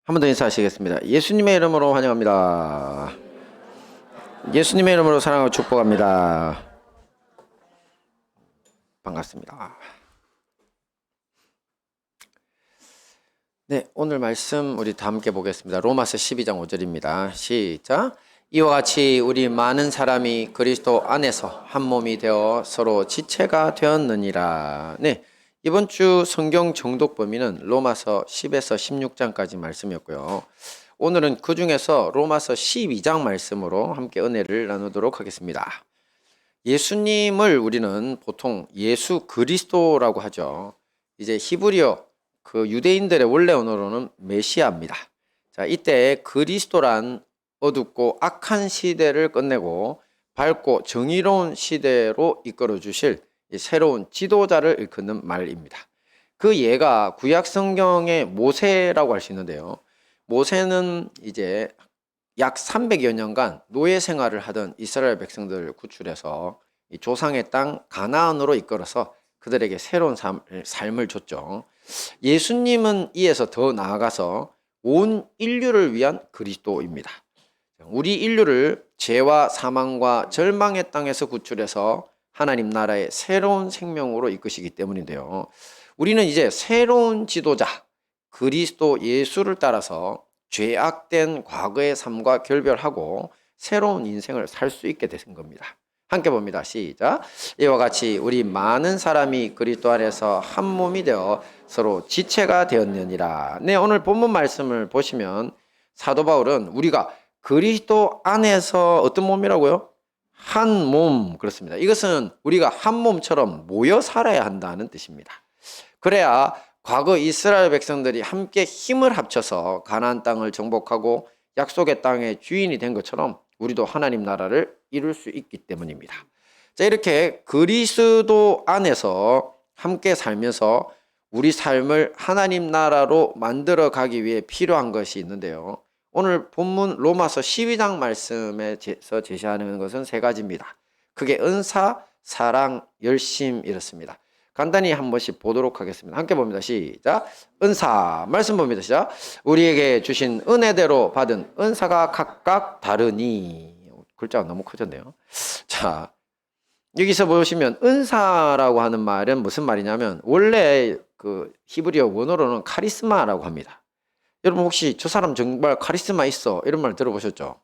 한 번 더 인사하시겠습니다. 예수님의 이름으로 환영합니다. 예수님의 이름으로 사랑하고 축복합니다. 반갑습니다. 네, 오늘 말씀 우리 다 함께 보겠습니다. 로마서 12장 5절입니다. 시작. 이와 같이 우리 많은 사람이 그리스도 안에서 한 몸이 되어 서로 지체가 되었느니라. 네, 이번 주 성경 정독 범위는 로마서 10에서 16장까지 말씀이었고요. 오늘은 그 중에서 로마서 12장 말씀으로 함께 은혜를 나누도록 하겠습니다. 예수님을 우리는 보통 예수 그리스도라고 하죠. 이제 히브리어 그 유대인들의 원래 언어로는 메시아입니다. 자, 이때 그리스도란 어둡고 악한 시대를 끝내고 밝고 정의로운 시대로 이끌어 주실 새로운 지도자를 일컫는 말입니다. 그 예가 구약 성경의 모세라고 할 수 있는데요. 모세는 이제 약 300여 년간 노예 생활을 하던 이스라엘 백성들을 구출해서 조상의 땅 가나안으로 이끌어서 그들에게 새로운 삶을 줬죠. 예수님은 이에서 더 나아가서 온 인류를 위한 그리스도입니다. 우리 인류를 죄와 사망과 절망의 땅에서 구출해서 하나님 나라의 새로운 생명으로 이끄시기 때문인데요. 우리는 이제 새로운 지도자 그리스도 예수를 따라서 죄악된 과거의 삶과 결별하고 새로운 인생을 살 수 있게 된 겁니다. 함께 봅니다. 시작. 이와 같이 우리 많은 사람이 그리스도 안에서 한 몸이 되어 서로 지체가 되었느니라. 네, 오늘 본문 말씀을 보시면 사도 바울은 우리가 그리스도 안에서 어떤 몸이라고요? 한 몸. 그렇습니다. 이것은 우리가 한 몸처럼 모여 살아야 한다는 뜻입니다. 그래야 과거 이스라엘 백성들이 함께 힘을 합쳐서 가나안 땅을 정복하고 약속의 땅의 주인이 된 것처럼 우리도 하나님 나라를 이룰 수 있기 때문입니다. 자, 이렇게 그리스도 안에서 함께 살면서 우리 삶을 하나님 나라로 만들어 가기 위해 필요한 것이 있는데요. 오늘 본문 로마서 12장 말씀에서 제시하는 것은 세 가지입니다. 그게 은사, 사랑, 열심 이렇습니다. 간단히 한 번씩 보도록 하겠습니다. 함께 봅니다. 시작. 은사 말씀 봅니다. 시작. 우리에게 주신 은혜대로 받은 은사가 각각 다르니. 글자가 너무 커졌네요. 자, 여기서 보시면 은사라고 하는 말은 무슨 말이냐면 원래 그 히브리어 원어로는 카리스마라고 합니다. 여러분 혹시 저 사람 정말 카리스마 있어 이런 말 들어보셨죠?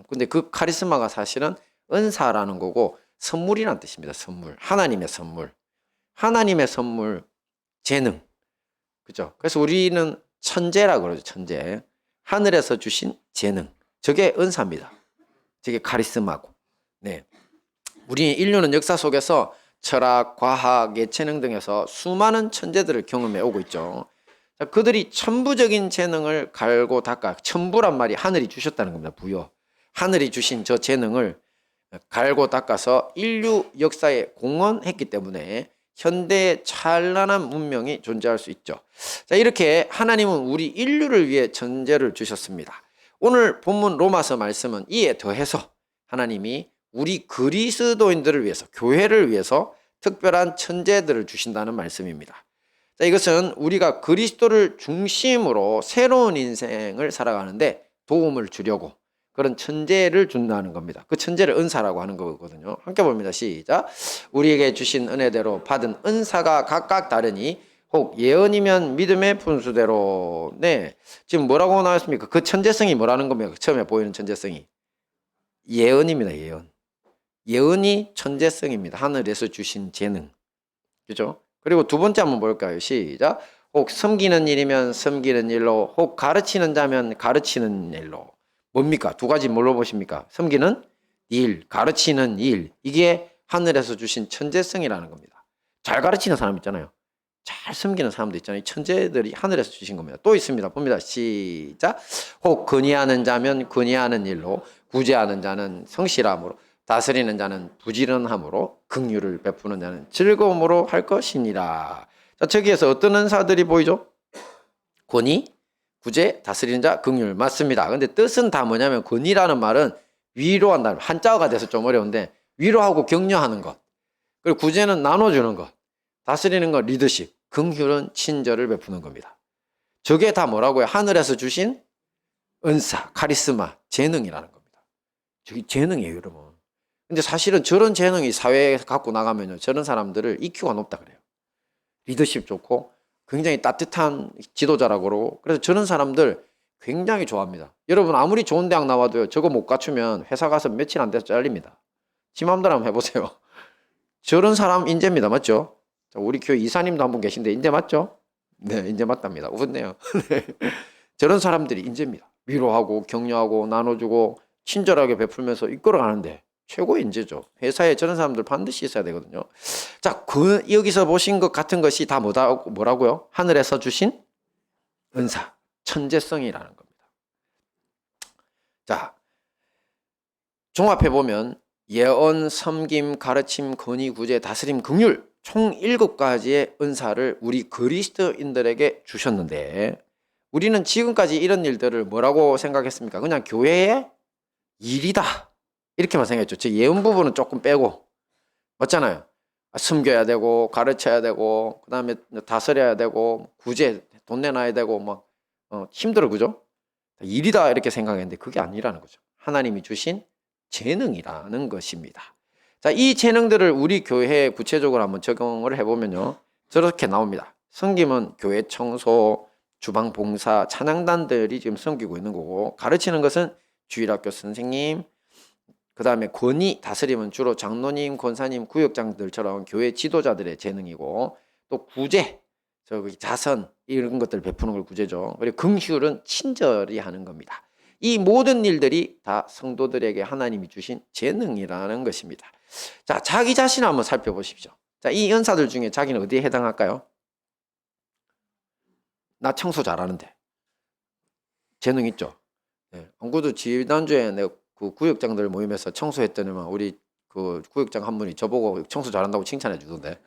근데 그 카리스마가 사실은 은사라는 거고 선물이라는 뜻입니다. 선물. 하나님의 선물. 하나님의 선물, 재능. 그죠? 그래서 우리는 천재라고 그러죠. 천재. 하늘에서 주신 재능. 저게 은사입니다. 저게 카리스마고. 네. 우리 인류는 역사 속에서 철학, 과학, 예체능 등에서 수많은 천재들을 경험해 오고 있죠. 그들이 천부적인 재능을 갈고 닦아. 천부란 말이 하늘이 주셨다는 겁니다. 부여. 하늘이 주신 저 재능을 갈고 닦아서 인류 역사에 공헌했기 때문에 현대의 찬란한 문명이 존재할 수 있죠. 자, 이렇게 하나님은 우리 인류를 위해 천재를 주셨습니다. 오늘 본문 로마서 말씀은 이에 더해서 하나님이 우리 그리스도인들을 위해서, 교회를 위해서 특별한 천재들을 주신다는 말씀입니다. 자, 이것은 우리가 그리스도를 중심으로 새로운 인생을 살아가는데 도움을 주려고 그런 천재를 준다는 겁니다. 그 천재를 은사라고 하는 거거든요. 함께 봅니다. 시작. 우리에게 주신 은혜대로 받은 은사가 각각 다르니 혹 예언이면 믿음의 분수대로. 네, 지금 뭐라고 나왔습니까? 그 천재성이 뭐라는 겁니까? 처음에 보이는 천재성이 예언입니다. 예언. 예언이 천재성입니다. 하늘에서 주신 재능. 그죠? 그리고 두 번째 한번 볼까요? 시작. 혹 섬기는 일이면 섬기는 일로, 혹 가르치는 자면 가르치는 일로. 뭡니까? 두 가지 뭘로 보십니까? 섬기는 일, 가르치는 일. 이게 하늘에서 주신 천재성이라는 겁니다. 잘 가르치는 사람 있잖아요. 잘 섬기는 사람도 있잖아요. 천재들이 하늘에서 주신 겁니다. 또 있습니다. 봅니다. 시작. 혹 건의하는 자면 건의하는 일로, 구제하는 자는 성실함으로, 다스리는 자는 부지런함으로, 긍휼을 베푸는 자는 즐거움으로 할 것이니라. 자, 저기에서 어떤 은사들이 보이죠? 권위, 구제, 다스리는 자, 긍휼. 맞습니다. 근데 뜻은 다 뭐냐면 권위라는 말은 위로한다. 한자어가 돼서 좀 어려운데 위로하고 격려하는 것. 그리고 구제는 나눠주는 것. 다스리는 것, 리더십. 긍휼은 친절을 베푸는 겁니다. 저게 다 뭐라고요? 하늘에서 주신 은사, 카리스마, 재능이라는 겁니다. 저게 재능이에요, 여러분. 근데 사실은 저런 재능이 사회에 갖고 나가면요, 저런 사람들을 EQ가 높다 그래요. 리더십 좋고 굉장히 따뜻한 지도자라고 그러고, 그래서 저런 사람들 굉장히 좋아합니다. 여러분 아무리 좋은 대학 나와도요, 저거 못 갖추면 회사 가서 며칠 안 돼서 잘립니다. 지 맘대로 한번 해보세요. 저런 사람 인재입니다. 맞죠? 우리 교회 이사님도 한 분 계신데 인재 맞죠? 네, 인재 맞답니다. 웃네요. 네. 저런 사람들이 인재입니다. 위로하고 격려하고 나눠주고 친절하게 베풀면서 이끌어가는데 최고의 인재죠. 회사에 저런 사람들 반드시 있어야 되거든요. 자, 여기서 보신 것 같은 것이 다 뭐라고요? 하늘에서 주신 은사, 천재성이라는 겁니다. 자, 종합해 보면 예언, 섬김, 가르침, 건의, 구제, 다스림, 긍휼 총 7가지의 은사를 우리 그리스도인들에게 주셨는데, 우리는 지금까지 이런 일들을 뭐라고 생각했습니까? 그냥 교회의 일이다 이렇게만 생각했죠. 제 예언 부분은 조금 빼고. 맞잖아요. 섬겨야 되고 가르쳐야 되고 그다음에 다스려야 되고 구제 돈 내놔야 되고 막 힘들어, 그죠? 일이다 이렇게 생각했는데 그게 아니라는 거죠. 하나님이 주신 재능이라는 것입니다. 자, 이 재능들을 우리 교회에 구체적으로 한번 적용을 해보면요, 저렇게 나옵니다. 섬김은 교회 청소, 주방 봉사, 찬양단들이 지금 섬기고 있는 거고, 가르치는 것은 주일학교 선생님, 그 다음에 권위, 다스림은 주로 장로님, 권사님, 구역장들처럼 교회 지도자들의 재능이고, 또 구제, 자선 이런 것들 베푸는 걸 구제죠. 그리고 긍휼은 친절히 하는 겁니다. 이 모든 일들이 다 성도들에게 하나님이 주신 재능이라는 것입니다. 자, 자기 자신 한번 살펴보십시오. 자, 이 은사들 중에 자기는 어디에 해당할까요? 나 청소 잘하는데. 재능 있죠? 네. 안 그래도 지난주에 내가 그 구역장들 모임에서 청소했더니만 우리 그 구역장 한 분이 저보고 청소 잘한다고 칭찬해 주던데.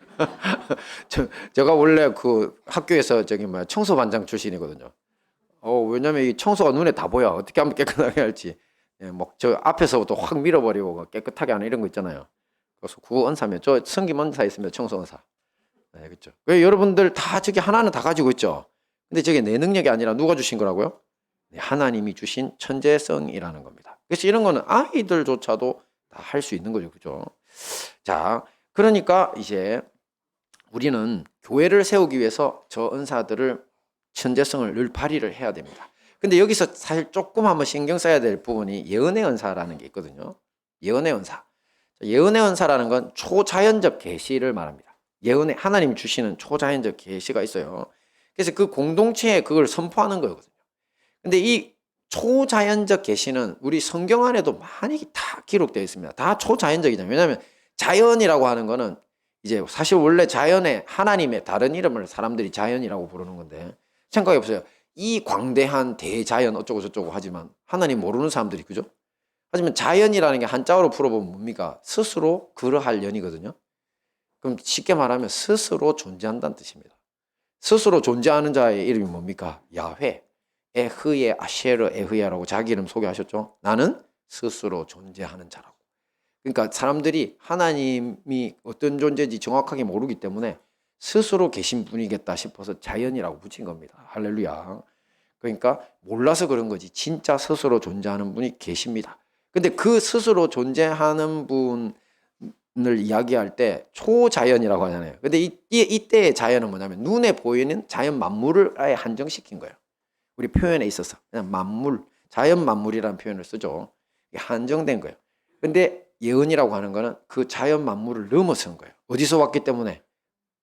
제가 원래 그 학교에서 청소반장 출신이거든요. 왜냐면 이 청소가 눈에 다 보여. 어떻게 하면 깨끗하게 할지. 예, 저 앞에서부터 확 밀어버리고 깨끗하게 하는 이런 거 있잖아요. 그래서 그 은사면 저 성김 은사 있으면 청소 은사. 네, 그렇죠. 왜 여러분들 다 저기 하나는 다 가지고 있죠. 근데 저게 내 능력이 아니라 누가 주신 거라고요? 네, 하나님이 주신 천재성이라는 겁니다. 그래서 이런 거는 아이들조차도 다 할 수 있는 거죠, 그죠? 자, 그러니까 이제 우리는 교회를 세우기 위해서 저 은사들을 천재성을 늘 발휘를 해야 됩니다. 근데 여기서 사실 조금 한번 신경 써야 될 부분이 예언의 은사라는 게 있거든요. 예언의 은사. 예언의 은사라는 건 초자연적 계시를 말합니다. 예언의 하나님 주시는 초자연적 계시가 있어요. 그래서 그 공동체에 그걸 선포하는 거거든요. 근데 이 초자연적 계시는 우리 성경 안에도 많이 다 기록되어 있습니다. 다 초자연적이잖아요. 왜냐하면 자연이라고 하는 거는 이제 사실 원래 자연의 하나님의 다른 이름을 사람들이 자연이라고 부르는 건데, 생각해 보세요. 이 광대한 대자연 어쩌고 저쩌고 하지만 하나님 모르는 사람들이, 그죠? 하지만 자연이라는 게 한자어로 풀어보면 뭡니까? 스스로 그러할 연이거든요. 그럼 쉽게 말하면 스스로 존재한다는 뜻입니다. 스스로 존재하는 자의 이름이 뭡니까? 야훼, 에흐예 아쉐르 에흐야라고 자기 이름 소개하셨죠? 나는 스스로 존재하는 자라고. 그러니까 사람들이 하나님이 어떤 존재인지 정확하게 모르기 때문에 스스로 계신 분이겠다 싶어서 자연이라고 붙인 겁니다. 할렐루야. 그러니까 몰라서 그런 거지 진짜 스스로 존재하는 분이 계십니다. 근데 그 스스로 존재하는 분을 이야기할 때 초자연이라고 하잖아요. 근데 이때의 자연은 뭐냐면 눈에 보이는 자연 만물을 아예 한정시킨 거예요. 우리 표현에 있어서 그냥 만물, 자연 만물이라는 표현을 쓰죠. 이게 한정된 거예요. 근데 예언이라고 하는 거는 그 자연 만물을 넘어선 거예요. 어디서 왔기 때문에?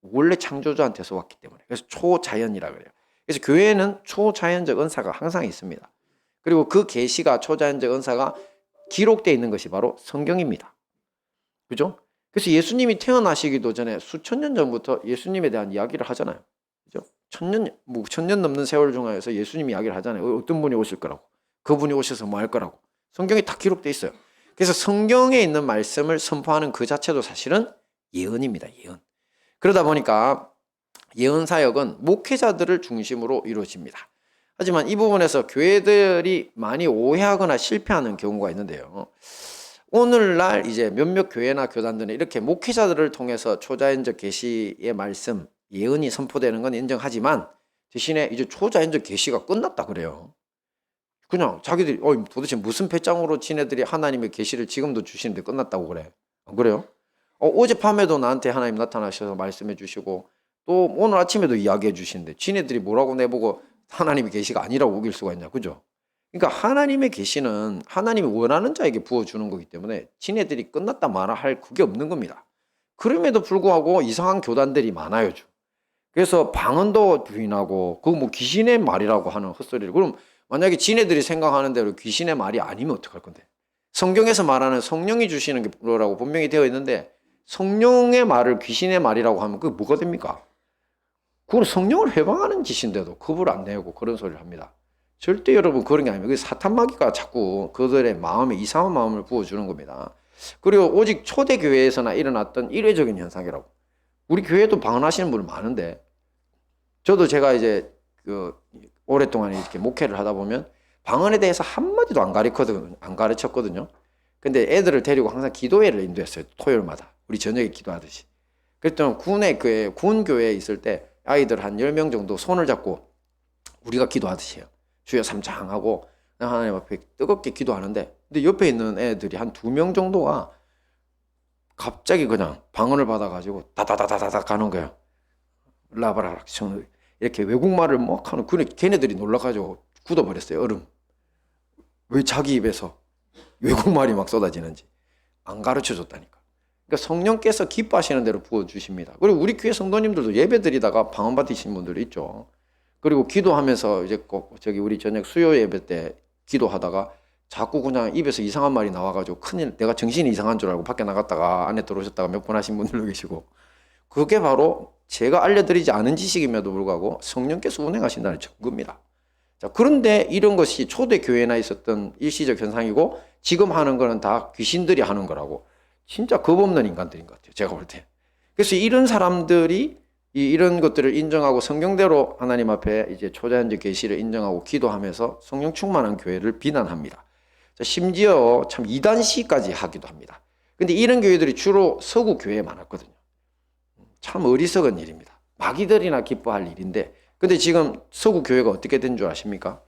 원래 창조주한테서 왔기 때문에. 그래서 초자연이라고 그래요. 그래서 교회에는 초자연적 은사가 항상 있습니다. 그리고 그 계시가 초자연적 은사가 기록되어 있는 것이 바로 성경입니다. 그죠? 그래서 예수님이 태어나시기도 전에 수천 년 전부터 예수님에 대한 이야기를 하잖아요. 그죠? 천년 넘는 세월 중에서 예수님이 이야기를 하잖아요. 어떤 분이 오실 거라고. 그분이 오셔서 뭐 할 거라고. 성경에 다 기록되어 있어요. 그래서 성경에 있는 말씀을 선포하는 그 자체도 사실은 예언입니다. 예언. 그러다 보니까 예언 사역은 목회자들을 중심으로 이루어집니다. 하지만 이 부분에서 교회들이 많이 오해하거나 실패하는 경우가 있는데요. 오늘날 이제 몇몇 교회나 교단들은 이렇게 목회자들을 통해서 초자연적 계시의 말씀, 예언이 선포되는 건 인정하지만 대신에 이제 초자연적 계시가 끝났다 그래요. 그냥 자기들이 도대체 무슨 배짱으로 지네들이 하나님의 계시를 지금도 주시는데 끝났다고 그래. 안 그래요? 어젯밤에도 나한테 하나님 나타나셔서 말씀해 주시고 또 오늘 아침에도 이야기해 주시는데 지네들이 뭐라고 내보고 하나님의 계시가 아니라고 우길 수가 있냐. 그죠? 그러니까 하나님의 계시는 하나님이 원하는 자에게 부어주는 거기 때문에 지네들이 끝났다 마라 할 그게 없는 겁니다. 그럼에도 불구하고 이상한 교단들이 많아요. 그래서 방언도 부인하고 그거 뭐 귀신의 말이라고 하는 헛소리를. 그럼 만약에 지네들이 생각하는 대로 귀신의 말이 아니면 어떡할 건데? 성경에서 말하는 성령이 주시는 게 뭐라고 분명히 되어 있는데 성령의 말을 귀신의 말이라고 하면 그게 뭐가 됩니까? 그건 성령을 해방하는 짓인데도 겁을 안 내고 그런 소리를 합니다. 절대 여러분 그런 게 아닙니다. 사탄 마귀가 자꾸 그들의 마음에 이상한 마음을 부어주는 겁니다. 그리고 오직 초대교회에서나 일어났던 일회적인 현상이라고. 우리 교회도 방언하시는 분들 많은데 저도 제가 이제 오랫동안 이렇게 목회를 하다 보면 방언에 대해서 한마디도 안 가르쳤거든요. 근데 애들을 데리고 항상 기도회를 인도했어요. 토요일마다. 우리 저녁에 기도하듯이. 그랬더니 군 교회에 있을 때 아이들 한 10명 정도 손을 잡고 우리가 기도하듯이 해요. 주여 삼창하고 하나님 앞에 뜨겁게 기도하는데 근데 옆에 있는 애들이 한 2명 정도가 갑자기 그냥 방언을 받아가지고 다다다다닥 가는 거예요. 라바라락 이렇게 외국말을 막 하는 그래 걔네들이 놀라가지고 굳어버렸어요. 얼음. 왜 자기 입에서 외국말이 막 쏟아지는지 안 가르쳐줬다니까. 그러니까 성령께서 기뻐하시는 대로 부어주십니다. 그리고 우리 교회 성도님들도 예배 드리다가 방언 받으신 분들 있죠. 그리고 기도하면서 이제 꼭 우리 저녁 수요 예배 때 기도하다가 자꾸 그냥 입에서 이상한 말이 나와가지고 큰일, 내가 정신이 이상한 줄 알고 밖에 나갔다가 안에 들어오셨다가 몇 번 하신 분들도 계시고 그게 바로 제가 알려드리지 않은 지식임에도 불구하고 성령께서 운행하신다는 증거입니다. 자, 그런데 이런 것이 초대교회나 있었던 일시적 현상이고 지금 하는 거는 다 귀신들이 하는 거라고 진짜 겁없는 인간들인 것 같아요. 제가 볼 때. 그래서 이런 사람들이 이런 것들을 인정하고 성경대로 하나님 앞에 이제 초자연적 계시를 인정하고 기도하면서 성령 충만한 교회를 비난합니다. 자, 심지어 참 이단시까지 하기도 합니다. 근데 이런 교회들이 주로 서구 교회에 많았거든요. 참 어리석은 일입니다. 마귀들이나 기뻐할 일인데 근데 지금 서구 교회가 어떻게 된 줄 아십니까?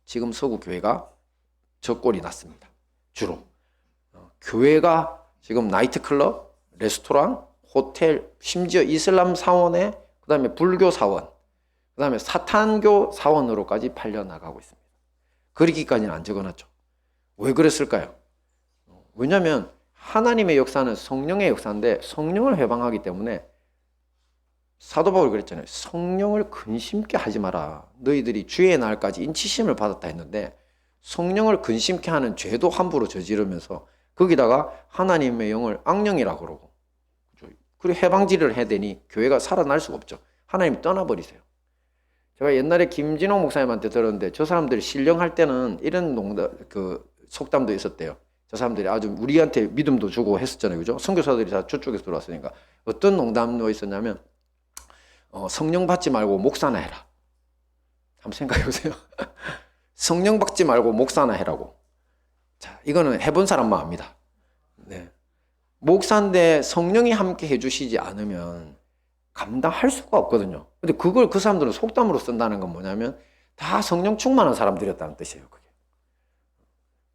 지금 서구 교회가 저 꼴이 났습니다. 주로 교회가 지금 나이트클럽, 레스토랑, 호텔, 심지어 이슬람 사원에 그다음에 불교 사원, 그다음에 사탄교 사원으로까지 팔려나가고 있습니다. 그러기까지는 안 적어놨죠. 왜 그랬을까요? 왜냐하면 하나님의 역사는 성령의 역사인데 성령을 해방하기 때문에 사도 바울이 그랬잖아요. 성령을 근심케 하지 마라. 너희들이 주의 날까지 인치심을 받았다 했는데 성령을 근심케 하는 죄도 함부로 저지르면서 거기다가 하나님의 영을 악령이라고 그러고 그리고 해방지를 해야 되니 교회가 살아날 수가 없죠. 하나님이 떠나버리세요. 제가 옛날에 김진호 목사님한테 들었는데 저 사람들이 신령할 때는 이런 속담도 있었대요. 저 사람들이 아주 우리한테 믿음도 주고 했었잖아요. 그죠? 선교사들이 다 저쪽에서 들어왔으니까. 어떤 농담도 있었냐면 성령 받지 말고 목사나 해라. 한번 생각해 보세요. 성령 받지 말고 목사나 해라고. 자, 이거는 해본 사람만 압니다. 네. 목사인데 성령이 함께 해주시지 않으면 감당할 수가 없거든요. 근데 그걸 그 사람들은 속담으로 쓴다는 건 뭐냐면 다 성령 충만한 사람들이었다는 뜻이에요. 그게.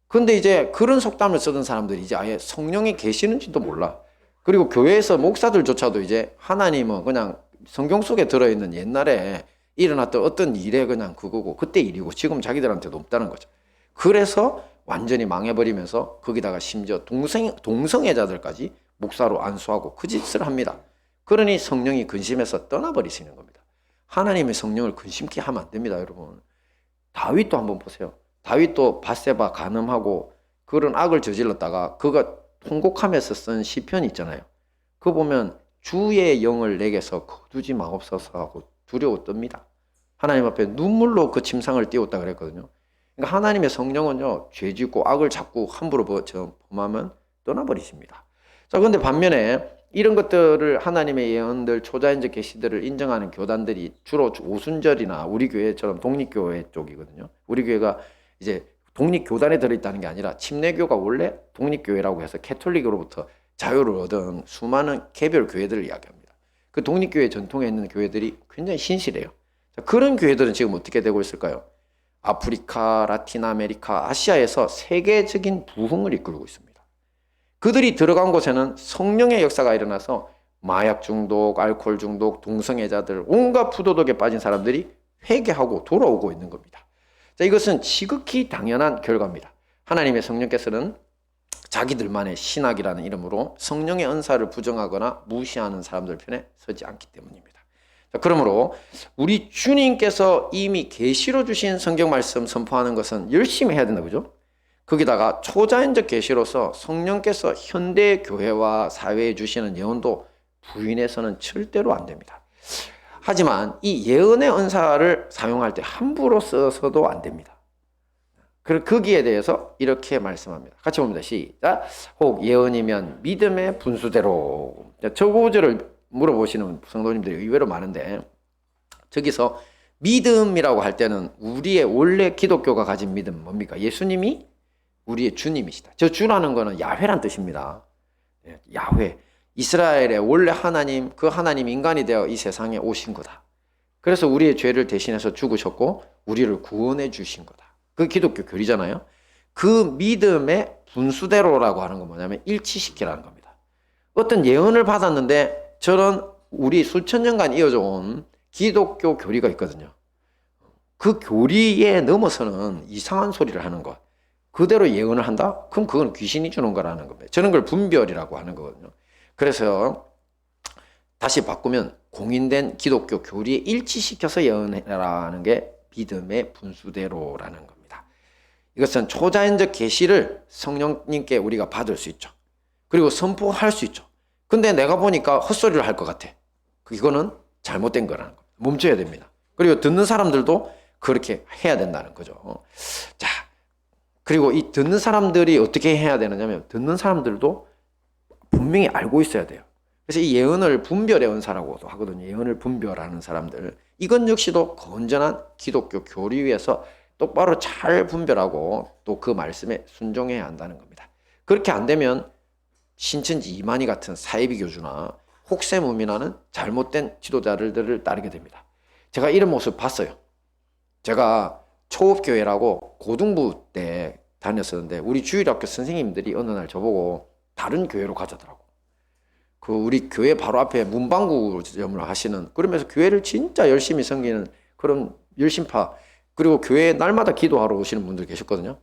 근데 이제 그런 속담을 쓰던 사람들이 이제 아예 성령이 계시는지도 몰라. 그리고 교회에서 목사들조차도 이제 하나님은 그냥 성경 속에 들어있는 옛날에 일어났던 어떤 일에 그냥 그거고 그때 일이고 지금 자기들한테도 없다는 거죠. 그래서 완전히 망해버리면서 거기다가 심지어 동성애자들까지 목사로 안수하고 그 짓을 합니다. 그러니 성령이 근심해서 떠나버리시는 겁니다. 하나님의 성령을 근심케 하면 안 됩니다, 여러분. 다윗도 한번 보세요. 다윗도 밧세바 간음하고 그런 악을 저질렀다가 그가 통곡하면서 쓴 시편 있잖아요. 그거 보면 주의 영을 내게서 거두지 마옵소서 하고 두려워 떱니다. 하나님 앞에 눈물로 그 침상을 띄웠다 그랬거든요. 그러니까 하나님의 성령은요, 죄 짓고 악을 자꾸 함부로 범하면 떠나버리십니다. 자, 그런데 반면에 이런 것들을 하나님의 예언들, 초자연적 계시들을 인정하는 교단들이 주로 오순절이나 우리 교회처럼 독립교회 쪽이거든요. 우리 교회가 이제 독립교단에 들어있다는 게 아니라 침례교가 원래 독립교회라고 해서 캐톨릭으로부터 자유를 얻은 수많은 개별 교회들을 이야기합니다. 그 독립교회 전통에 있는 교회들이 굉장히 신실해요. 그런 교회들은 지금 어떻게 되고 있을까요? 아프리카, 라틴 아메리카, 아시아에서 세계적인 부흥을 이끌고 있습니다. 그들이 들어간 곳에는 성령의 역사가 일어나서 마약 중독, 알코올 중독, 동성애자들, 온갖 부도덕에 빠진 사람들이 회개하고 돌아오고 있는 겁니다. 자, 이것은 지극히 당연한 결과입니다. 하나님의 성령께서는 자기들만의 신학이라는 이름으로 성령의 은사를 부정하거나 무시하는 사람들 편에 서지 않기 때문입니다. 자, 그러므로 우리 주님께서 이미 계시로 주신 성경 말씀 선포하는 것은 열심히 해야 된다, 그죠? 거기다가 초자연적 계시로서 성령께서 현대 교회와 사회에 주시는 예언도 부인해서는 절대로 안 됩니다. 하지만 이 예언의 은사를 사용할 때 함부로 써서도 안 됩니다. 그리고 거기에 대해서 이렇게 말씀합니다. 같이 봅니다. 시작. 혹 예언이면 믿음의 분수대로. 저 구절을 물어보시는 성도님들이 의외로 많은데, 저기서 믿음이라고 할 때는 우리의 원래 기독교가 가진 믿음 뭡니까? 예수님이 우리의 주님이시다. 저 주라는 거는 야훼란 뜻입니다. 야훼. 이스라엘의 원래 하나님, 그 하나님 인간이 되어 이 세상에 오신 거다. 그래서 우리의 죄를 대신해서 죽으셨고 우리를 구원해 주신 거다. 그 기독교 교리잖아요. 그 믿음의 분수대로라고 하는 건 뭐냐면 일치시키라는 겁니다. 어떤 예언을 받았는데 저런 우리 수천 년간 이어져 온 기독교 교리가 있거든요. 그 교리에 넘어서는 이상한 소리를 하는 것. 그대로 예언을 한다? 그럼 그건 귀신이 주는 거라는 겁니다. 저런 걸 분별이라고 하는 거거든요. 그래서 다시 바꾸면 공인된 기독교 교리에 일치시켜서 예언해라는 게 믿음의 분수대로라는 겁니다. 이것은 초자연적 계시를 성령님께 우리가 받을 수 있죠. 그리고 선포할 수 있죠. 근데 내가 보니까 헛소리를 할 것 같아. 이거는 잘못된 거라는 겁니다. 멈춰야 됩니다. 그리고 듣는 사람들도 그렇게 해야 된다는 거죠. 자, 그리고 이 듣는 사람들이 어떻게 해야 되느냐면 듣는 사람들도 분명히 알고 있어야 돼요. 그래서 이 예언을 분별의 은사라고도 하거든요. 예언을 분별하는 사람들. 이건 역시도 건전한 기독교 교리 위에서 똑바로 잘 분별하고 또 그 말씀에 순종해야 한다는 겁니다. 그렇게 안 되면 신천지 이만희 같은 사이비 교주나 혹세무민하는 잘못된 지도자들을 따르게 됩니다. 제가 이런 모습 봤어요. 제가 초업교회라고 고등부 때 다녔었는데 우리 주일학교 선생님들이 어느 날 저보고 다른 교회로 가자더라고. 그 우리 교회 바로 앞에 문방구점을 하시는, 그러면서 교회를 진짜 열심히 섬기는 그런 열심파, 그리고 교회에 날마다 기도하러 오시는 분들 계셨거든요.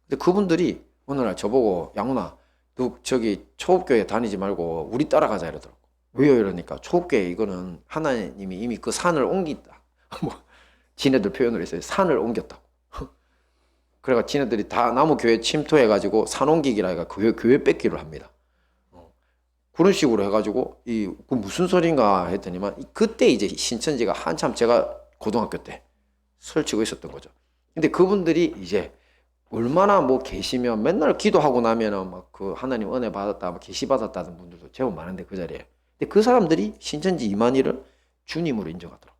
근데 그분들이 어느 날 저보고 양훈아, 너 저기 초업교회 다니지 말고 우리 따라가자 이러더라고. 왜요? 이러니까 초업교회 이거는 하나님이 이미 그 산을 옮긴다. 뭐 지네들 표현으로 했어요. 산을 옮겼다고. 그래가 지네들이 다 나무 교회 침투해가지고 산 옮기기라 해가 교회 뺏기를 합니다. 그런 식으로 해가지고 그 무슨 소린가 했더니만 그때 이제 신천지가 한참 제가 고등학교 때 설치고 있었던 거죠. 근데 그분들이 이제 얼마나 뭐 계시면 맨날 기도하고 나면은 막 그 하나님 은혜 받았다, 계시 받았다는 분들도 제법 많은데 그 자리에. 근데 그 사람들이 신천지 이만희를 주님으로 인정하더라고.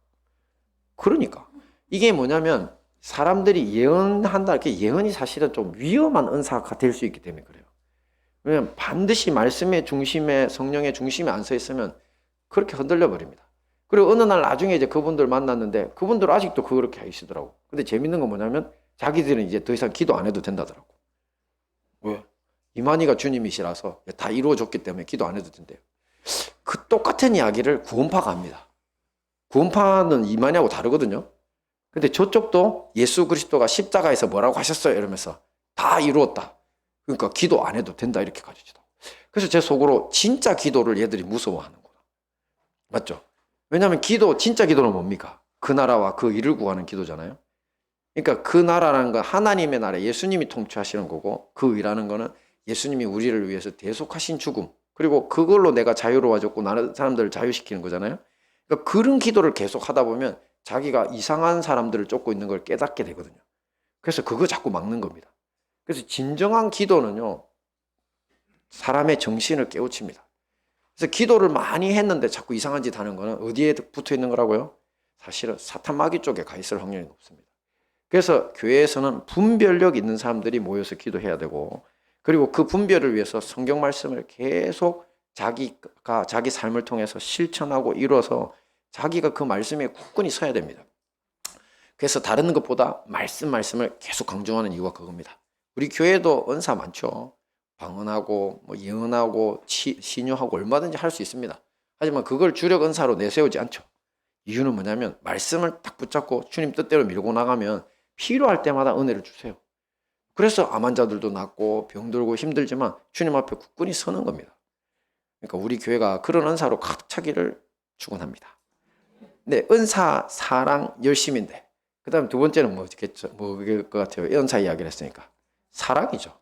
그러니까 이게 뭐냐면 사람들이 예언한다, 이렇게 예언이 사실은 좀 위험한 은사가 될 수 있기 때문에 그래요. 왜냐면 반드시 말씀의 중심에, 성령의 중심에 안 서 있으면 그렇게 흔들려 버립니다. 그리고 어느 날 나중에 이제 그분들 만났는데 그분들 아직도 그렇게 하시더라고. 근데 재밌는 건 뭐냐면 자기들은 이제 더 이상 기도 안 해도 된다더라고. 왜? 이만희가 주님이시라서 다 이루어졌기 때문에 기도 안 해도 된대요. 그 똑같은 이야기를 구원파가 합니다. 구원파는 이만희하고 다르거든요. 근데 저쪽도 예수 그리스도가 십자가에서 뭐라고 하셨어요? 이러면서 다 이루었다. 그러니까 기도 안 해도 된다 이렇게 가르치더라고요. 그래서 제 속으로 진짜 기도를 얘들이 무서워하는구나. 맞죠? 왜냐하면 진짜 기도는 뭡니까? 그 나라와 그 일을 구하는 기도잖아요. 그러니까 그 나라라는 건 하나님의 나라, 예수님이 통치하시는 거고, 그 의라는 거는 예수님이 우리를 위해서 대속하신 죽음, 그리고 그걸로 내가 자유로워졌고 다른 사람들을 자유시키는 거잖아요. 그러니까 그런 기도를 계속 하다 보면 자기가 이상한 사람들을 쫓고 있는 걸 깨닫게 되거든요. 그래서 그거 자꾸 막는 겁니다. 그래서 진정한 기도는요, 사람의 정신을 깨우칩니다. 그래서 기도를 많이 했는데 자꾸 이상한 짓 하는 거는 어디에 붙어 있는 거라고요? 사실은 사탄 마귀 쪽에 가 있을 확률이 높습니다. 그래서 교회에서는 분별력 있는 사람들이 모여서 기도해야 되고, 그리고 그 분별을 위해서 성경 말씀을 계속 자기 삶을 통해서 실천하고 이뤄서 자기가 그 말씀에 굳건히 서야 됩니다. 그래서 다른 것보다 말씀을 계속 강조하는 이유가 그겁니다. 우리 교회도 은사 많죠. 방언하고 뭐 예언하고 신유하고 얼마든지 할 수 있습니다. 하지만 그걸 주력 은사로 내세우지 않죠. 이유는 뭐냐면 말씀을 딱 붙잡고 주님 뜻대로 밀고 나가면 필요할 때마다 은혜를 주세요. 그래서 암 환자들도 낫고 병들고 힘들지만 주님 앞에 굳건히 서는 겁니다. 그러니까 우리 교회가 그런 은사로 가득 차기를 축원합니다. 네, 은사, 사랑, 열심인데 그 다음 두 번째는 뭐겠죠? 뭐일 것 같아요? 은사 이야기를 했으니까 사랑이죠.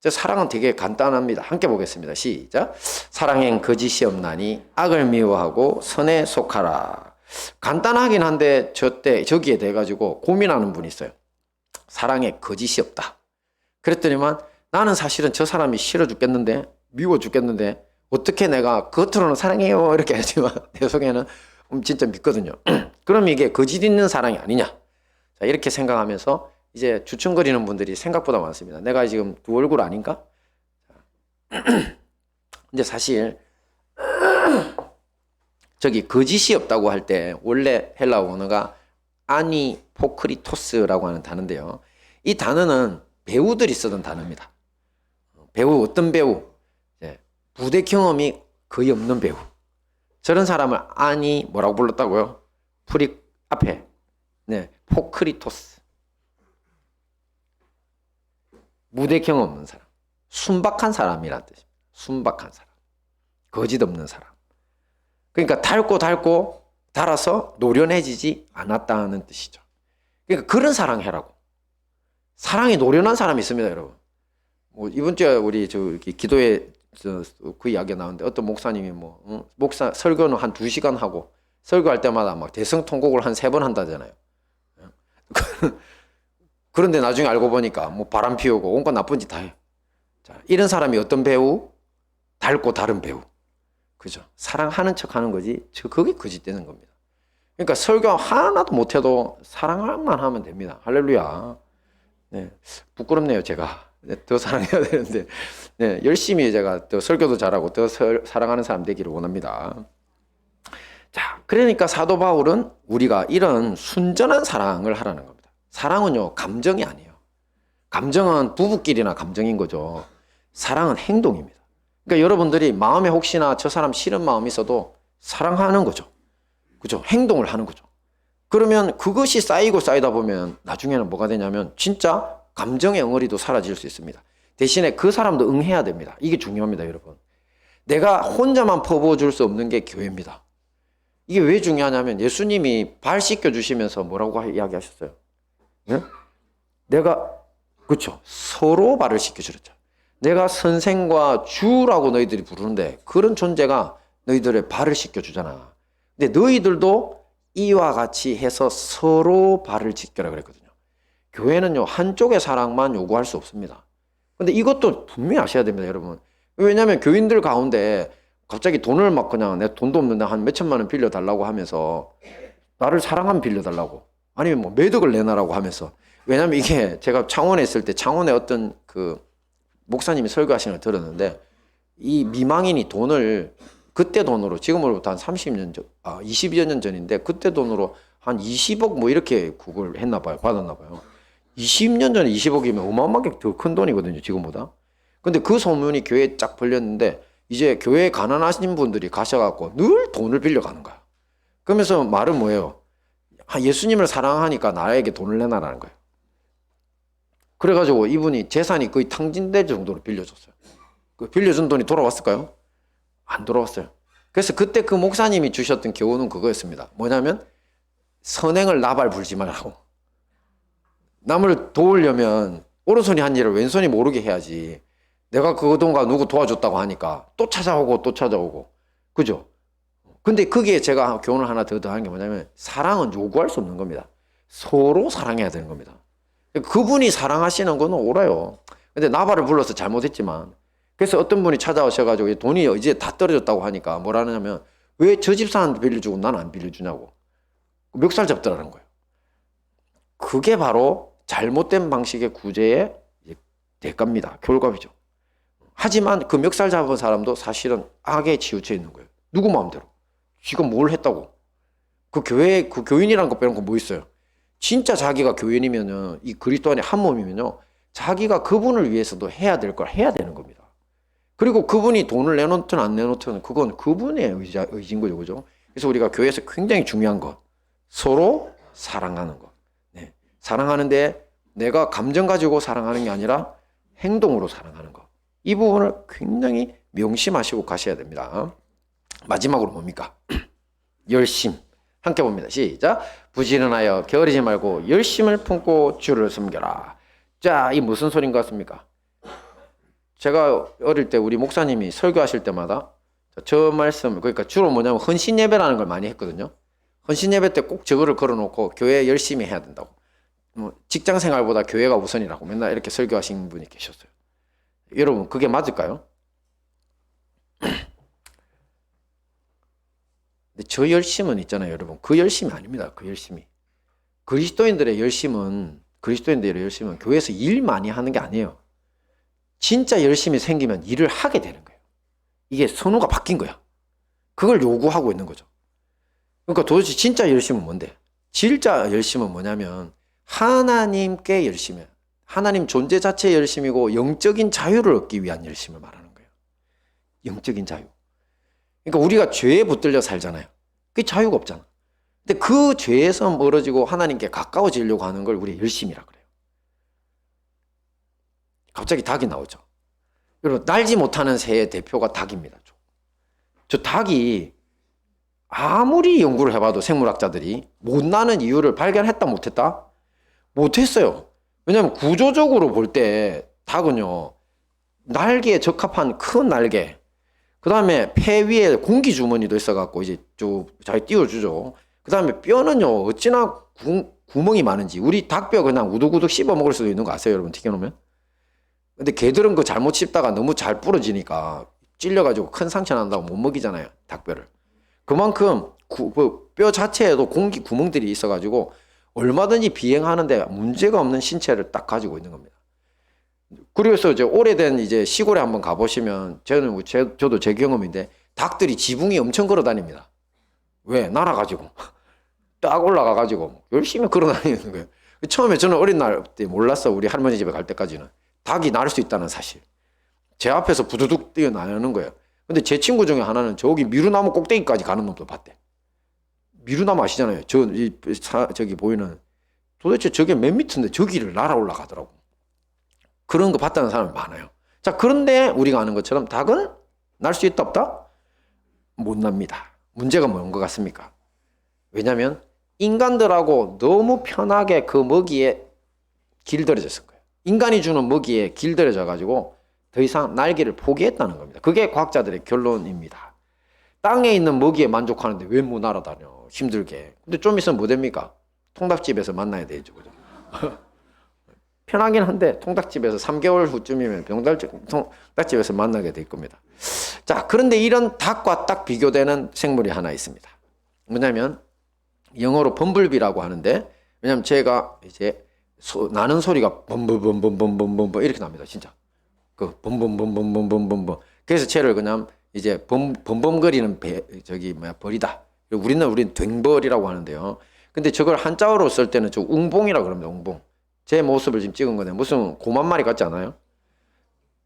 사랑은 되게 간단합니다. 함께 보겠습니다. 시작. 사랑엔 거짓이 없나니 악을 미워하고 선에 속하라. 간단하긴 한데 저기에 대해가지고 고민하는 분이 있어요. 사랑에 거짓이 없다. 그랬더니만 나는 사실은 저 사람이 싫어 죽겠는데 미워 죽겠는데 어떻게 내가 겉으로는 사랑해요 이렇게 하지만 내 속에는 진짜 믿거든요. 그럼 이게 거짓 있는 사랑이 아니냐. 자, 이렇게 생각하면서 이제 주춤거리는 분들이 생각보다 많습니다. 내가 지금 두 얼굴 아닌가? 근데 사실 저기 거짓이 없다고 할 때 원래 헬라어 원어가 아니포크리토스라고 하는 단어인데요. 이 단어는 배우들이 쓰던 단어입니다. 배우, 어떤 배우? 부대 경험이 거의 없는 배우. 저런 사람을 아니 뭐라고 불렀다고요? 프리 앞에 포크리토스. 무대 경험 없는 사람. 순박한 사람이란 뜻입니다. 순박한 사람. 거짓 없는 사람. 그러니까 닳고 달아서 노련해지지 않았다는 뜻이죠. 그러니까 그런 사랑해라고. 사랑이 노련한 사람이 있습니다, 여러분. 이번 주에 우리 기도회 그 이야기가 나오는데 어떤 목사님이 목사 설교는 한 2시간 하고 설교할 때마다 막 대성통곡을 한 3번 한다잖아요. 그런데 나중에 알고 보니까 바람 피우고 온갖 나쁜 짓 다 해요. 자, 이런 사람이 어떤 배우? 닳고 다른 배우. 그죠? 사랑하는 척 하는 거지. 그게 거짓되는 겁니다. 그러니까 설교 하나도 못해도 사랑만 하면 됩니다. 할렐루야. 네, 부끄럽네요, 제가. 네, 더 사랑해야 되는데. 네, 열심히 제가 더 설교도 잘하고 더 사랑하는 사람 되기를 원합니다. 자, 그러니까 사도 바울은 우리가 이런 순전한 사랑을 하라는 겁니다. 사랑은요, 감정이 아니에요. 감정은 부부끼리나 감정인 거죠. 사랑은 행동입니다. 그러니까 여러분들이 마음에 혹시나 저 사람 싫은 마음이 있어도 사랑하는 거죠. 그죠? 행동을 하는 거죠. 그러면 그것이 쌓이다 보면 나중에는 뭐가 되냐면 진짜 감정의 엉어리도 사라질 수 있습니다. 대신에 그 사람도 응해야 됩니다. 이게 중요합니다, 여러분. 내가 혼자만 퍼부어줄 수 없는 게 교회입니다. 이게 왜 중요하냐면 예수님이 발 씻겨주시면서 뭐라고 이야기하셨어요? 네? 그렇죠. 서로 발을 씻겨주랬죠. 내가 선생과 주라고 너희들이 부르는데 그런 존재가 너희들의 발을 씻겨주잖아. 근데 너희들도 이와 같이 해서 서로 발을 씻겨라 그랬거든요. 교회는요, 한쪽의 사랑만 요구할 수 없습니다. 근데 이것도 분명히 아셔야 됩니다, 여러분. 왜냐하면 교인들 가운데 갑자기 돈을 막 그냥 내 돈도 없는데 한 몇천만 원 빌려달라고 하면서 나를 사랑하면 빌려달라고 아니면 매덕을 내놔라고 하면서 왜냐하면 이게 제가 창원에 있을 때 창원에 어떤 목사님이 설교하시는 걸 들었는데 이 미망인이 돈을 그때 돈으로 지금으로부터 한 30년 전, 20여 년 전인데 그때 돈으로 한 20억 이렇게 그걸 했나 봐요. 받았나 봐요. 20년 전에 20억이면 어마어마하게 더 큰 돈이거든요, 지금보다. 근데 그 소문이 교회에 쫙 벌렸는데 이제 교회에 가난하신 분들이 가셔갖고 늘 돈을 빌려가는 거야. 그러면서 말은 뭐예요? 예수님을 사랑하니까 나에게 돈을 내놔라는 거예요. 그래가지고 이분이 재산이 거의 탕진될 정도로 빌려줬어요. 그 빌려준 돈이 돌아왔을까요? 안 돌아왔어요. 그래서 그때 그 목사님이 주셨던 교훈은 그거였습니다. 뭐냐면 선행을 나발 불지 말라고. 남을 도우려면 오른손이 한 일을 왼손이 모르게 해야지. 내가 그동안 누구 도와줬다고 하니까 또 찾아오고 그죠? 근데 거기에 제가 교훈을 하나 더 하는 게 뭐냐면 사랑은 요구할 수 없는 겁니다. 서로 사랑해야 되는 겁니다. 그분이 사랑하시는 거는 옳아요. 근데 나발을 불러서 잘못했지만 그래서 어떤 분이 찾아오셔가지고 돈이 이제 다 떨어졌다고 하니까 뭐라 하냐면 왜 저 집사한테 빌려주고 난 안 빌려주냐고 멱살 잡더라는 거예요. 그게 바로 잘못된 방식의 구제의 대가입니다. 결과이죠. 하지만 그 멱살 잡은 사람도 사실은 악에 치우쳐 있는 거예요. 누구 마음대로. 지가 뭘 했다고. 그 교회, 그 교인이라는 거 빼놓고 뭐 있어요? 진짜 자기가 교인이면은 이 그리스도 안에 한 몸이면요. 자기가 그분을 위해서도 해야 될 걸 해야 되는 겁니다. 그리고 그분이 돈을 내놓든 안 내놓든 그건 그분의 의지인 거죠. 그죠? 그래서 우리가 교회에서 굉장히 중요한 것. 서로 사랑하는 것. 네. 사랑하는데 내가 감정 가지고 사랑하는 게 아니라 행동으로 사랑하는 것. 이 부분을 굉장히 명심하시고 가셔야 됩니다. 마지막으로 뭡니까? 열심. 함께 봅니다. 시작. 부지런하여 게으르지 말고 열심을 품고 주를 섬겨라. 자, 이 무슨 소리인 것 같습니까? 제가 어릴 때 우리 목사님이 설교하실 때마다 저 말씀, 그러니까 주로 뭐냐면 헌신 예배라는 걸 많이 했거든요. 헌신 예배 때 꼭 저거를 걸어놓고 교회 열심히 해야 된다고. 직장 생활보다 교회가 우선이라고 맨날 이렇게 설교하신 분이 계셨어요. 여러분, 그게 맞을까요? 근데 저 열심은 있잖아요, 여러분. 그 열심이 아닙니다. 그 열심이. 그리스도인들의 열심은 교회에서 일 많이 하는 게 아니에요. 진짜 열심히 생기면 일을 하게 되는 거예요. 이게 선호가 바뀐 거야. 그걸 요구하고 있는 거죠. 그러니까 도대체 진짜 열심은 뭔데? 진짜 열심은 뭐냐면 하나님께 열심이에요. 하나님 존재 자체의 열심이고 영적인 자유를 얻기 위한 열심을 말하는 거예요. 영적인 자유. 그러니까 우리가 죄에 붙들려 살잖아요. 그게 자유가 없잖아. 근데 그 죄에서 멀어지고 하나님께 가까워지려고 하는 걸 우리 열심이라 그래요. 갑자기 닭이 나오죠. 여러분, 날지 못하는 새의 대표가 닭입니다. 저 닭이 아무리 연구를 해봐도 생물학자들이 못 나는 이유를 발견했다 못했다? 못했어요. 왜냐하면 구조적으로 볼 때 닭은요, 날개에 적합한 큰 날개, 그 다음에 폐 위에 공기 주머니도 있어갖고 이제 쭉 잘 띄워주죠. 그 다음에 뼈는요, 어찌나 구멍이 많은지. 우리 닭뼈 그냥 우두구둑 씹어 먹을 수도 있는 거 아세요, 여러분? 튀겨놓으면? 근데 개들은 그 잘못 씹다가 너무 잘 부러지니까 찔려가지고 큰 상처 난다고 못 먹이잖아요, 닭뼈를. 그만큼 뼈 자체에도 공기 구멍들이 있어가지고 얼마든지 비행하는데 문제가 없는 신체를 딱 가지고 있는 겁니다. 그래서 이제 오래된 이제 시골에 한번 가보시면 저도 제 경험인데 닭들이 지붕이 엄청 걸어 다닙니다. 왜? 날아가지고. 딱 올라가가지고 열심히 걸어 다니는 거예요. 처음에 저는 어린 날 때 몰랐어. 우리 할머니 집에 갈 때까지는. 닭이 날 수 있다는 사실. 제 앞에서 부두둑 뛰어나는 거예요. 근데 제 친구 중에 하나는 저기 미루나무 꼭대기까지 가는 놈도 봤대. 미루나무 아시잖아요. 저기 보이는. 도대체 저게 몇 미터인데 저기를 날아 올라가더라고. 그런 거 봤다는 사람이 많아요. 자, 그런데 우리가 아는 것처럼 닭은 날 수 있다 없다? 못 납니다. 문제가 뭔 것 같습니까? 왜냐하면 인간들하고 너무 편하게 그 먹이에 길들여졌을 거예요. 인간이 주는 먹이에 길들여져 가지고 더 이상 날개를 포기했다는 겁니다. 그게 과학자들의 결론입니다. 땅에 있는 먹이에 만족하는데 왜 못 날아다녀? 힘들게. 근데 좀 있으면 뭐 됩니까? 통닭집에서 만나야 되죠. 그죠? 편하긴 한데 통닭집에서 3개월 후쯤이면 통닭집에서 만나게 될 겁니다. 자, 그런데 이런 닭과 딱 비교되는 생물이 하나 있습니다. 뭐냐면 영어로 범블비라고 하는데, 왜냐면 제가 이제 나는 소리가 범범범범범범범 이렇게 납니다. 진짜. 그 범범범범범범범. 그래서 쟤를 그냥 이제 범범거리는 벌이다. 우리는 댕벌이라고 하는데요. 근데 저걸 한자어로 쓸 때는 저 웅봉이라고 그럽니다. 웅봉. 제 모습을 지금 찍은 건데 무슨 곰 한 마리 같지 않아요?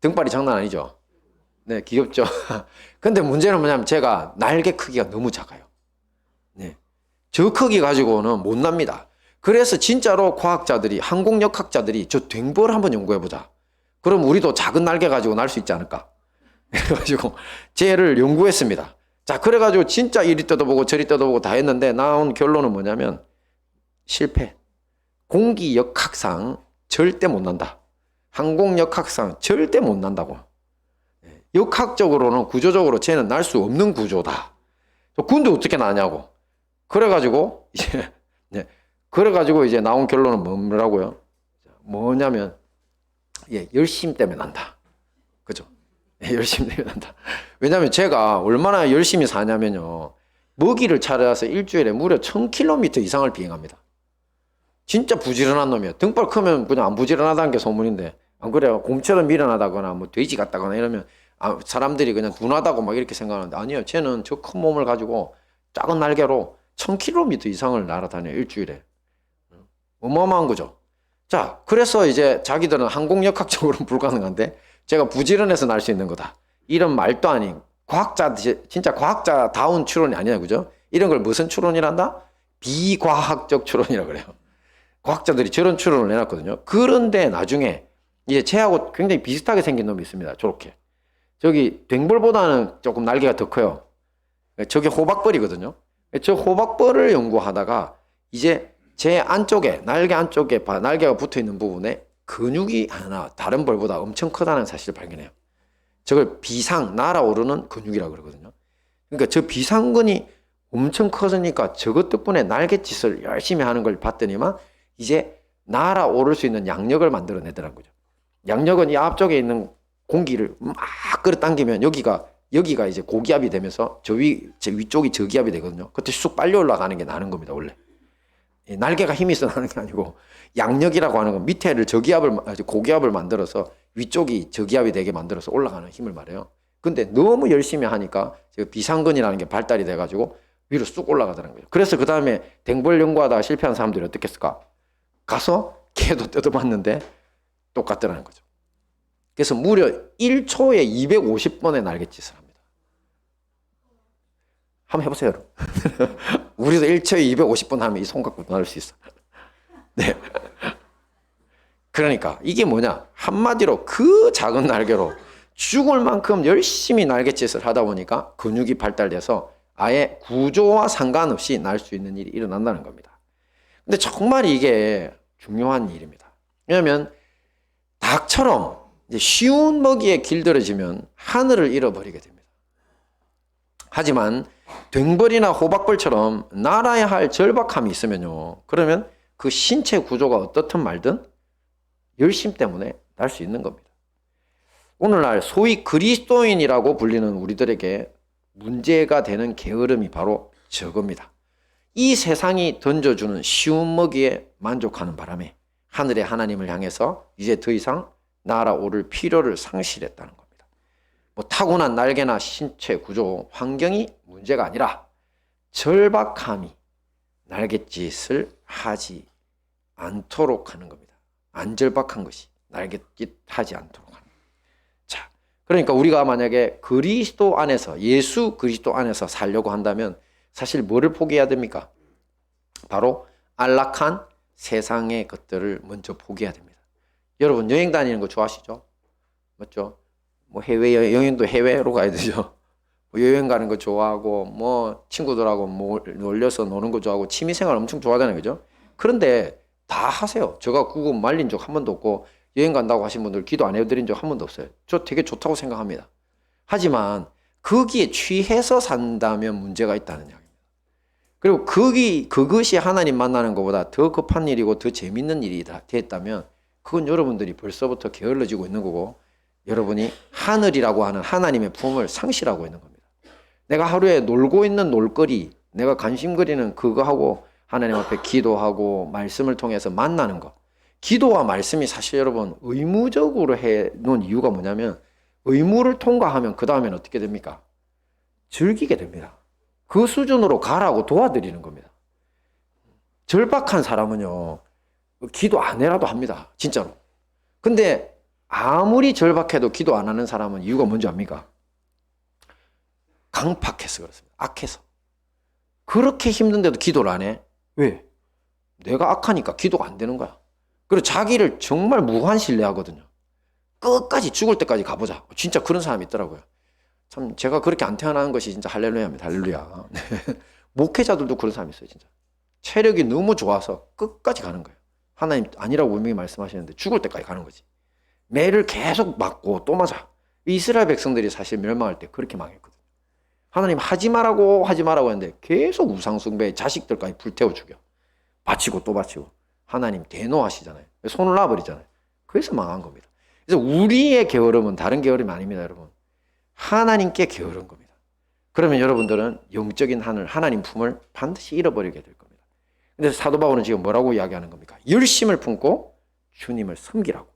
등발이 장난 아니죠? 네, 귀엽죠? 근데 문제는 뭐냐면 제가 날개 크기가 너무 작아요. 네. 저 크기 가지고는 못 납니다. 그래서 진짜로 과학자들이, 항공역학자들이 저 댕벌 한번 연구해보자. 그럼 우리도 작은 날개 가지고 날 수 있지 않을까? 그래가지고 쟤를 연구했습니다. 자, 그래가지고 진짜 이리 뜯어보고 저리 뜯어보고 다 했는데 나온 결론은 뭐냐면 실패. 공기역학상 절대 못 난다. 항공역학상 절대 못 난다고. 역학적으로는 구조적으로 쟤는 날 수 없는 구조다. 근데 어떻게 나냐고. 그래가지고 이제 나온 결론은 뭐라고요? 뭐냐면 열심 때문에 난다. 그죠? 열심 때문에 난다. 왜냐면 제가 얼마나 열심히 사냐면요. 먹이를 찾아서 일주일에 무려 1000km 이상을 비행합니다. 진짜 부지런한 놈이에요. 등발 크면 그냥 안 부지런하다는 게 소문인데, 안 그래요? 곰처럼 미련하다거나 뭐 돼지 같다거나 이러면 사람들이 그냥 둔하다고 막 이렇게 생각하는데, 아니에요. 쟤는 저 큰 몸을 가지고 작은 날개로 1000km 이상을 날아다녀요. 일주일에. 어마어마한 거죠. 자, 그래서 이제 자기들은 항공역학적으로는 불가능한데 제가 부지런해서 날 수 있는 거다. 이런 말도 아닌 과학자, 진짜 과학자다운 추론이 아니야, 그죠? 이런 걸 무슨 추론이란다? 비과학적 추론이라고 그래요. 과학자들이 저런 추론을 내놨거든요. 그런데 나중에 이제 쟤하고 굉장히 비슷하게 생긴 놈이 있습니다. 저렇게. 저기 댕벌보다는 조금 날개가 더 커요. 저게 호박벌이거든요. 저 호박벌을 연구하다가 이제 제 안쪽에, 날개 안쪽에 날개가 붙어 있는 부분에 근육이 하나 다른 벌보다 엄청 크다는 사실을 발견해요. 저걸 비상, 날아오르는 근육이라고 그러거든요. 그러니까 저 비상근이 엄청 커지니까 저것 덕분에 날갯짓을 열심히 하는 걸 봤더니만 이제 날아오를 수 있는 양력을 만들어내더라는 거죠. 양력은 이 앞쪽에 있는 공기를 막 끌어당기면 여기가 이제 고기압이 되면서 저 위쪽이 저기압이 되거든요. 그때 쑥 빨리 올라가는 게 나는 겁니다, 원래. 날개가 힘이 있어 나는 게 아니고 양력이라고 하는 건 밑에를 고기압을 만들어서 위쪽이 저기압이 되게 만들어서 올라가는 힘을 말해요. 근데 너무 열심히 하니까 비상근이라는 게 발달이 돼가지고 위로 쑥 올라가더라는 거죠. 그래서 그 다음에 댕벌 연구하다가 실패한 사람들이 어떻게 했을까? 가서 개도 뜯어봤는데 똑같더라는 거죠. 그래서 무려 1초에 250번의 날갯짓을 합니다. 한번 해보세요, 여러분. 우리도 1초에 250번 하면 이 손 갖고 날을 수 있어. 네. 그러니까 이게 뭐냐? 한마디로 그 작은 날개로 죽을 만큼 열심히 날갯짓을 하다 보니까 근육이 발달돼서 아예 구조와 상관없이 날 수 있는 일이 일어난다는 겁니다. 근데 정말 이게 중요한 일입니다. 왜냐하면 닭처럼 이제 쉬운 먹이에 길들여지면 하늘을 잃어버리게 됩니다. 하지만 댕벌이나 호박벌처럼 날아야 할 절박함이 있으면요. 그러면 그 신체 구조가 어떻든 말든 열심 때문에 날 수 있는 겁니다. 오늘날 소위 그리스도인이라고 불리는 우리들에게 문제가 되는 게으름이 바로 저겁니다. 이 세상이 던져주는 쉬운 먹이에 만족하는 바람에 하늘의 하나님을 향해서 이제 더 이상 날아오를 필요를 상실했다는 겁니다. 뭐 타고난 날개나 신체 구조, 환경이 문제가 아니라 절박함이 날갯짓을 하지 않도록 하는 겁니다. 안 절박한 것이 날갯짓 하지 않도록 하는 겁니다. 자, 그러니까 우리가 만약에 그리스도 안에서, 예수 그리스도 안에서 살려고 한다면 사실 뭐를 포기해야 됩니까? 바로 안락한 세상의 것들을 먼저 포기해야 됩니다. 여러분 여행 다니는 거 좋아하시죠? 맞죠? 뭐 해외 여행도 해외로 가야 되죠. 뭐 여행 가는 거 좋아하고 뭐 친구들하고 뭐 놀려서 노는 거 좋아하고 취미생활 엄청 좋아하잖아요, 그죠? 그런데 다 하세요. 제가 그거 말린 적 한 번도 없고 여행 간다고 하신 분들 기도 안 해드린 적 한 번도 없어요. 저 되게 좋다고 생각합니다. 하지만 거기에 취해서 산다면 문제가 있다는 이야기입니다. 그리고 그것이 하나님 만나는 것보다 더 급한 일이고 더 재밌는 일이 됐다면 그건 여러분들이 벌써부터 게을러지고 있는 거고 여러분이 하늘이라고 하는 하나님의 품을 상실하고 있는 겁니다. 내가 하루에 놀고 있는 놀거리, 내가 관심거리는 그거하고 하나님 앞에 기도하고 말씀을 통해서 만나는 것. 기도와 말씀이 사실 여러분 의무적으로 해놓은 이유가 뭐냐면 의무를 통과하면 그 다음엔 어떻게 됩니까? 즐기게 됩니다. 그 수준으로 가라고 도와드리는 겁니다. 절박한 사람은요, 기도 안 해라도 합니다. 진짜로. 근데 아무리 절박해도 기도 안 하는 사람은 이유가 뭔지 압니까? 강팍해서 그렇습니다. 악해서. 그렇게 힘든데도 기도를 안 해. 왜? 내가 악하니까 기도가 안 되는 거야. 그리고 자기를 정말 무한 신뢰하거든요. 끝까지 죽을 때까지 가보자. 진짜 그런 사람이 있더라고요. 참 제가 그렇게 안 태어나는 것이 진짜 할렐루야입니다. 할렐루야. 목회자들도 그런 사람이 있어요. 진짜. 체력이 너무 좋아서 끝까지 가는 거예요. 하나님 아니라고 분명히 말씀하시는데 죽을 때까지 가는 거지. 매를 계속 맞고 또 맞아. 이스라엘 백성들이 사실 멸망할 때 그렇게 망했거든요. 하나님 하지 말라고 했는데 계속 우상숭배 자식들까지 불태워 죽여. 바치고 또 바치고. 하나님 대노하시잖아요. 손을 놔버리잖아요. 그래서 망한 겁니다. 그래서 우리의 게으름은 다른 게으름이 아닙니다, 여러분. 하나님께 게으른 겁니다. 그러면 여러분들은 영적인 하나님 품을 반드시 잃어버리게 될 겁니다. 근데 사도 바울은 지금 뭐라고 이야기하는 겁니까? 열심을 품고 주님을 섬기라고.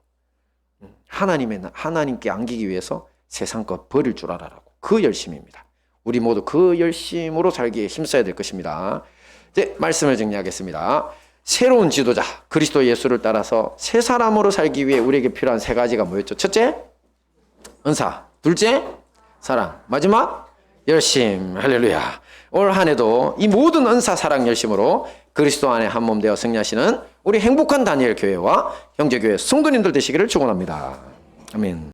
하나님께 안기기 위해서 세상 것 버릴 줄 알아라고. 그 열심입니다. 우리 모두 그 열심으로 살기에 힘써야 될 것입니다. 이제 말씀을 정리하겠습니다. 새로운 지도자 그리스도 예수를 따라서 새 사람으로 살기 위해 우리에게 필요한 세 가지가 뭐였죠? 첫째, 은사. 둘째, 사랑. 마지막, 열심. 할렐루야. 올 한 해도 이 모든 은사, 사랑, 열심으로 그리스도 안에 한 몸 되어 승리하시는 우리 행복한 다니엘 교회와 형제교회 성도님들 되시기를 축원합니다. 아멘.